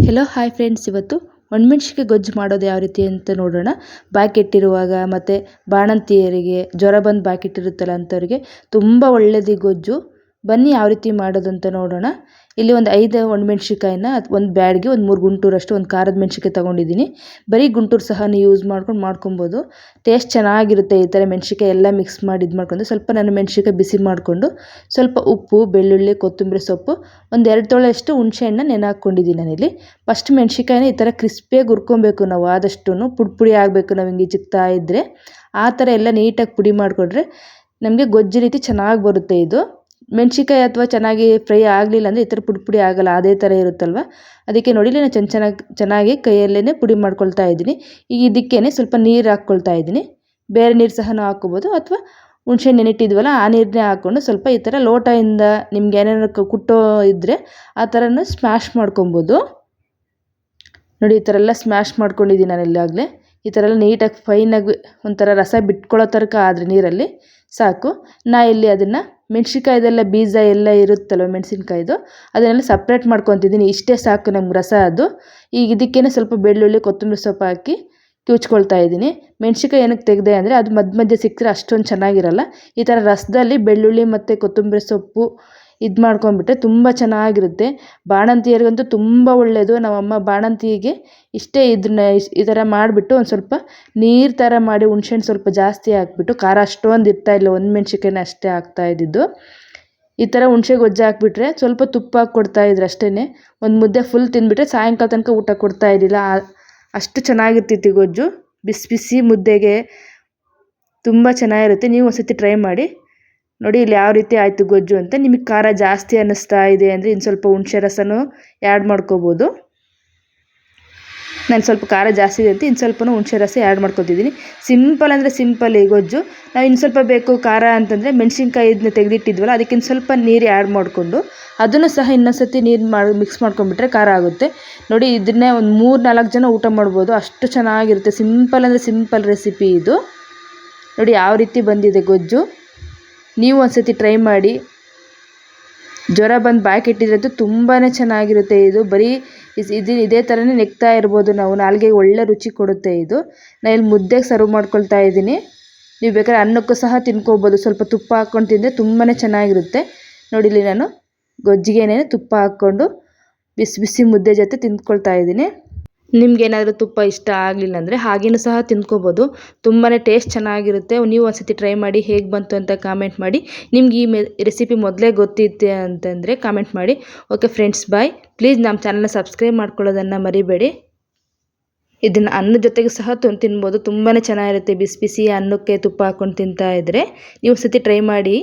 Hello hi friends, ಇವತ್ತು ಒಣಮೆಣ್ಸಿಕಾಯಿ ಗೊಜ್ಜು ಮಾಡೋದು ಯಾವ ರೀತಿ ಅಂತ ನೋಡೋಣ. ಬಾಯ್ಕೆಟ್ಟಿರುವಾಗ ಮತ್ತು ಬಾಣಂತಿಯರಿಗೆ ಜ್ವರ ಬಂದು ಬಾಯ್ಕೆಟ್ಟಿರುತ್ತಲ್ಲ ಅಂಥವ್ರಿಗೆ ತುಂಬ ಒಳ್ಳೆಯದು ಈ ಗೊಜ್ಜು. ಬನ್ನಿ ಯಾವ ರೀತಿ ಮಾಡೋದು ಅಂತ ನೋಡೋಣ. ಇಲ್ಲಿ ಒಂದು 5 ಒಣಮೆಣ್ಸಿಕಾಯಿನ ಒಂದು ಬ್ಯಾಡ್ಗೆ ಒಂದು 3 ಗುಂಟೂರಷ್ಟು ಒಂದು ಖಾರದ ಮೆಣಸಿಕಾಯಿ ತೊಗೊಂಡಿದ್ದೀನಿ. ಬರೀ ಗುಂಟೂರು ಸಹ ನೀವು ಯೂಸ್ ಮಾಡ್ಕೊಬೋದು. ಟೇಸ್ಟ್ ಚೆನ್ನಾಗಿರುತ್ತೆ. ಈ ಥರ ಮೆಣಸಿಕಾಯಿ ಎಲ್ಲ ಮಿಕ್ಸ್ ಮಾಡಿ ಇದು ಮಾಡ್ಕೊಂಡು ಸ್ವಲ್ಪ ನಾನು ಮೆಣಸಿಕಾಯಿ ಬಿಸಿ ಮಾಡಿಕೊಂಡು ಸ್ವಲ್ಪ ಉಪ್ಪು, ಬೆಳ್ಳುಳ್ಳಿ, ಕೊತ್ತಂಬರಿ ಸೊಪ್ಪು, ಒಂದು 2 ತೊಳೆಯಷ್ಟು ಹುಣಸೆಹಣ್ಣು ನೆನೆ ಹಾಕ್ಕೊಂಡಿದ್ದೀನಿ ನಾನಿಲ್ಲಿ. ಫಸ್ಟ್ ಮೆಣಸಿಕಾಯಿನ ಈ ಥರ ಕ್ರಿಸ್ಪಿಯಾಗಿ ಹುರ್ಕೊಬೇಕು ನಾವು. ಆದಷ್ಟು ಪುಡಿ ಆಗಬೇಕು. ನಾವು ಹಿಂಗೆ ಚಿಕ್ತಾ ಇದ್ದರೆ ಆ ಥರ ಎಲ್ಲ ನೀಟಾಗಿ ಪುಡಿ ಮಾಡಿಕೊಂಡ್ರೆ ನಮಗೆ ಗೊಜ್ಜು ರೀತಿ ಚೆನ್ನಾಗಿ ಬರುತ್ತೆ. ಇದು ಮೆಣಸಿಕಾಯಿ ಅಥವಾ ಚೆನ್ನಾಗಿ ಫ್ರೈ ಆಗಲಿಲ್ಲ ಅಂದರೆ ಈ ಥರ ಪುಡಿ ಆಗೋಲ್ಲ, ಅದೇ ಥರ ಇರುತ್ತಲ್ವ. ಅದಕ್ಕೆ ನೋಡಿ ನಾನು ಚೆನ್ನಾಗಿ ಕೈಯಲ್ಲೇ ಪುಡಿ ಮಾಡ್ಕೊಳ್ತಾ ಇದ್ದೀನಿ. ಈಗ ಇದಕ್ಕೇ ಸ್ವಲ್ಪ ನೀರು ಹಾಕ್ಕೊಳ್ತಾ ಇದ್ದೀನಿ. ಬೇರೆ ನೀರು ಸಹ ನಾವು ಹಾಕ್ಕೋಬೋದು ಅಥವಾ ಹುಣಸೆಹಣ್ಣು ನೆನಿಟ್ಟಿದ್ವಲ್ಲ ಆ ನೀರನ್ನೇ ಹಾಕ್ಕೊಂಡು ಸ್ವಲ್ಪ ಈ ಥರ ಲೋಟದಿಂದ ನಿಮ್ಗೆ ಏನೇನು ಕುಟ್ಟೋ ಇದ್ದರೆ ಆ ಥರನೂ ಸ್ಮ್ಯಾಶ್ ಮಾಡ್ಕೊಬೋದು. ನೋಡಿ ಈ ಥರ ಎಲ್ಲ ಸ್ಮ್ಯಾಶ್ ಮಾಡ್ಕೊಂಡಿದ್ದೀನಿ ನಾನು ಎಲ್ಲಾಗಲೇ. ಈ ಥರ ಎಲ್ಲ ನೀಟಾಗಿ ಫೈನಾಗಿ ಒಂಥರ ರಸ ಬಿಟ್ಕೊಳ್ಳೋ ತನಕ ಆದರೆ ನೀರಲ್ಲಿ ಸಾಕು. ನಾ ಇಲ್ಲಿ ಅದನ್ನು ಮೆಣಸಿನ್ಕಾಯ್ದೆಲ್ಲ ಬೀಜ ಎಲ್ಲ ಇರುತ್ತಲ್ವ ಮೆಣಸಿನ್ಕಾಯ್ದು, ಅದನ್ನೆಲ್ಲ ಸಪ್ರೇಟ್ ಮಾಡ್ಕೊತಿದ್ದೀನಿ. ಇಷ್ಟೇ ಸಾಕು ನಮ್ಗೆ ರಸ ಅದು. ಈಗ ಇದಕ್ಕೇ ಸ್ವಲ್ಪ ಬೆಳ್ಳುಳ್ಳಿ, ಕೊತ್ತಂಬರಿ ಸೊಪ್ಪು ಹಾಕಿ ಕಿವುಚ್ಕೊಳ್ತಾ ಇದ್ದೀನಿ. ಮೆಣಸಿನ್ಕಾಯಿ ಏನಕ್ಕೆ ತೆಗೆದೆ ಅಂದರೆ ಅದು ಮಧ್ಯೆ ಸಿಕ್ಕರೆ ಅಷ್ಟೊಂದು ಚೆನ್ನಾಗಿರಲ್ಲ. ಈ ಥರ ರಸದಲ್ಲಿ ಬೆಳ್ಳುಳ್ಳಿ ಮತ್ತು ಕೊತ್ತಂಬರಿ ಸೊಪ್ಪು ಇದು ಮಾಡ್ಕೊಂಡ್ಬಿಟ್ರೆ ತುಂಬ ಚೆನ್ನಾಗಿರುತ್ತೆ. ಬಾಣಂತಿಯರಿಗಂತೂ ತುಂಬ ಒಳ್ಳೆಯದು. ನಮ್ಮಮ್ಮ ಬಾಣಂತಿಗೆ ಇಷ್ಟೇ ಇದನ್ನ ಈ ಥರ ಮಾಡಿಬಿಟ್ಟು ಒಂದು ಸ್ವಲ್ಪ ನೀರು ಥರ ಮಾಡಿ ಹುಣ್ಸೆಹಣ್ಣು ಸ್ವಲ್ಪ ಜಾಸ್ತಿ ಹಾಕ್ಬಿಟ್ಟು, ಖಾರ ಅಷ್ಟೊಂದು ಇರ್ತಾಯಿಲ್ಲ, ಒಂದು ಮೆಣಸಿನ್ಕಾಯಿನ ಅಷ್ಟೇ ಹಾಕ್ತಾಯಿದ್ದಿದ್ದು. ಈ ಥರ ಹುಣಸೆ ಗೊಜ್ಜು ಹಾಕ್ಬಿಟ್ರೆ ಸ್ವಲ್ಪ ತುಪ್ಪ ಹಾಕಿ ಕೊಡ್ತಾಯಿದ್ರು ಅಷ್ಟೇ. ಒಂದು ಮುದ್ದೆ ಫುಲ್ ತಿಂದುಬಿಟ್ರೆ ಸಾಯಂಕಾಲ ತನಕ ಊಟ ಕೊಡ್ತಾಯಿದ್ದಿಲ್ಲ, ಅಷ್ಟು ಚೆನ್ನಾಗಿರ್ತಿತ್ತು ಗೊಜ್ಜು. ಬಿಸಿ ಬಿಸಿ ಮುದ್ದೆಗೆ ತುಂಬ ಚೆನ್ನಾಗಿರುತ್ತೆ. ನೀವು ಒಂದ್ಸತಿ ಟ್ರೈ ಮಾಡಿ ನೋಡಿ ಇಲ್ಲಿ ಯಾವ ರೀತಿ ಆಯಿತು ಗೊಜ್ಜು ಅಂತ. ನಿಮಗೆ ಖಾರ ಜಾಸ್ತಿ ಅನ್ನಿಸ್ತಾ ಇದೆ ಅಂದರೆ ಇನ್ನು ಸ್ವಲ್ಪ ಹುಣಸೆ ರಸನೂ ಆ್ಯಡ್ ಮಾಡ್ಕೋಬೋದು. ನಾನು ಸ್ವಲ್ಪ ಖಾರ ಜಾಸ್ತಿ ಇದೆ ಅಂತ ಇನ್ನು ಸ್ವಲ್ಪನೂ ಹುಣಸೆ ರಸ ಆ್ಯಡ್ ಮಾಡ್ಕೊತಿದ್ದೀನಿ. ಸಿಂಪಲ್ ಅಂದರೆ ಸಿಂಪಲ್ ಈ ಗೊಜ್ಜು. ನಾವು ಇನ್ನು ಸ್ವಲ್ಪ ಬೇಕು ಖಾರ ಅಂತಂದರೆ ಮೆಣಸಿನ್ಕಾಯಿ ಇದನ್ನ ತೆಗೆದಿಟ್ಟಿದ್ವಲ್ಲ ಅದಕ್ಕಿಂತ ಸ್ವಲ್ಪ ನೀರು ಆ್ಯಡ್ ಮಾಡಿಕೊಂಡು ಅದನ್ನು ಸಹ ಇನ್ನೊಂದು ಸತಿ ನೀರು ಮಿಕ್ಸ್ ಮಾಡ್ಕೊಂಡ್ಬಿಟ್ರೆ ಖಾರ ಆಗುತ್ತೆ. ನೋಡಿ ಇದನ್ನೇ ಒಂದು 3-4 ಜನ ಊಟ ಮಾಡ್ಬೋದು, ಅಷ್ಟು ಚೆನ್ನಾಗಿರುತ್ತೆ. ಸಿಂಪಲ್ ಅಂದರೆ ಸಿಂಪಲ್ ರೆಸಿಪಿ ಇದು. ನೋಡಿ ಯಾವ ರೀತಿ ಬಂದಿದೆ ಗೊಜ್ಜು. ನೀವು ಒಂದ್ಸತಿ ಟ್ರೈ ಮಾಡಿ. ಜ್ವರ ಬಂದು ಬಾಯ್ಕೆಟ್ಟಿದ್ರಂತೂ ತುಂಬಾ ಚೆನ್ನಾಗಿರುತ್ತೆ ಇದು. ಬರೀ ಇದೇ ಥರನೇ ನೆಕ್ತಾ ಇರ್ಬೋದು ನಾವು, ನಾಲ್ಗೆಗೆ ಒಳ್ಳೆ ರುಚಿ ಕೊಡುತ್ತೆ ಇದು. ನಾನು ಇಲ್ಲಿ ಮುದ್ದೆಗೆ ಸರ್ವ್ ಮಾಡ್ಕೊಳ್ತಾ ಇದ್ದೀನಿ. ನೀವು ಬೇಕಾದ್ರೆ ಅನ್ನಕ್ಕೂ ಸಹ ತಿನ್ಕೋಬೋದು. ಸ್ವಲ್ಪ ತುಪ್ಪ ಹಾಕ್ಕೊಂಡು ತಿಂದರೆ ತುಂಬಾ ಚೆನ್ನಾಗಿರುತ್ತೆ. ನೋಡಿ ಇಲ್ಲಿ ನಾನು ಗೊಜ್ಜಿಗೆನೇ ತುಪ್ಪ ಹಾಕ್ಕೊಂಡು ಬಿಸಿ ಬಿಸಿ ಮುದ್ದೆ ಜೊತೆ ತಿಂದ್ಕೊಳ್ತಾ ಇದ್ದೀನಿ. ನಿಮ್ಗೇನಾದರೂ ತುಪ್ಪ ಇಷ್ಟ ಆಗಲಿಲ್ಲ ಅಂದರೆ ಹಾಗೇನೂ ಸಹ ತಿನ್ಕೋಬೋದು. ತುಂಬಾ ಟೇಸ್ಟ್ ಚೆನ್ನಾಗಿರುತ್ತೆ. ನೀವು ಒಂದ್ಸತಿ ಟ್ರೈ ಮಾಡಿ ಹೇಗೆ ಬಂತು ಅಂತ ಕಾಮೆಂಟ್ ಮಾಡಿ. ನಿಮ್ಗೆ ಈ ರೆಸಿಪಿ ಮೊದಲೇ ಗೊತ್ತಿತ್ತೆ ಅಂತಂದರೆ ಕಾಮೆಂಟ್ ಮಾಡಿ. Okay friends, bye. ಪ್ಲೀಸ್ ನಮ್ಮ ಚಾನಲ್ನ ಸಬ್ಸ್ಕ್ರೈಬ್ ಮಾಡ್ಕೊಳ್ಳೋದನ್ನು ಮರಿಬೇಡಿ. ಇದನ್ನು ಅನ್ನದ ಜೊತೆಗೆ ಸಹ ತಿನ್ಬೋದು. ತುಂಬಾ ಚೆನ್ನಾಗಿರುತ್ತೆ. ಬಿಸಿ ಬಿಸಿ ಅನ್ನಕ್ಕೆ ತುಪ್ಪ ಹಾಕ್ಕೊಂಡು ತಿಂತಾ ಇದ್ದರೆ ನೀವು ಒಂದ್ಸತಿ ಟ್ರೈ ಮಾಡಿ.